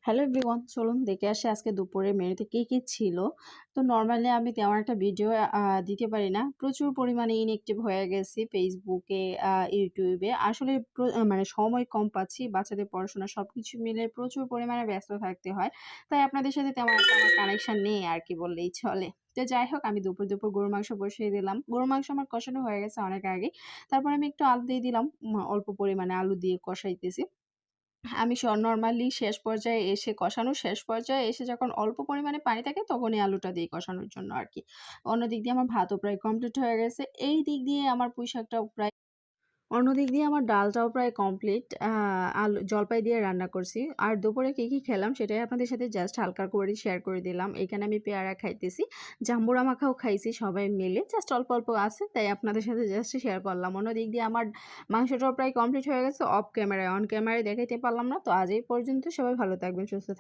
Hello everyone, চলুন দেখে আসি আজকে দুপুরের মেনুতে কি ছিল। তো নরমালি আমি তেমন একটা ভিডিও দিতে পারি না। প্রচুর পরিমাণে ইনঅ্যাক্টিভ হয়ে গেছি ফেসবুকে, ইউটিউবে। আসলে মানে সময় কম পাচ্ছি। বাচ্চাদের পড়াশোনা সবকিছু মিলে প্রচুর পরিমাণে ব্যস্ত থাকতে হয়। তাই আপনাদের সাথে তেমন একটা আমার কানেকশন নেই আরকি বললেই চলে। তো যাই হোক, আমি দুপুর গরুর মাংস বসিয়ে দিলাম। গরুর মাংস আমার কষানো হয়ে গেছে অনেক আগেই। তারপরে আমি একটু আলু দিয়ে দিলাম। অল্প পরিমাণে আলু দিয়ে কষাইতেছি। আমি নরমালি শেষ পর্যায়ে এসে কষানোর শেষ পর্যায়ে এসে যখন অল্প পরিমাণে পানি থাকে তখনই আলুটা দেই কষানোর জন্য আরকি। অন্যদিক দিয়ে আমার ভাতও প্রায় কমপ্লিট হয়ে গেছে। এই দিক দিয়ে আমার পুঁই শাকটাও প্রায় অন্যদিক দিয়ে আমার ডালটাও প্রায় কমপ্লিট। জলপাই দিয়ে রান্না করছি। আর দুপুরে কি খেলাম সেটাই আপনাদের সাথে জাস্ট হালকা করে শেয়ার করে দিলাম। এখানে আমি পেয়ারা খাইতেছি। জাম্বুরা মাখাও খাইছি সবাই মিলে। জাস্ট অল্প আছে। তাই আপনাদের সাথে জাস্ট শেয়ার করলাম। অন্যদিক দিয়ে আমার মাংসটাও প্রায় কমপ্লিট হয়ে গেছে অফ ক্যামেরায়। অন ক্যামেরায় দেখাইতে পারলাম না। তো আজ এই পর্যন্ত। সবাই ভালো থাকবেন, সুস্থ থাকবেন।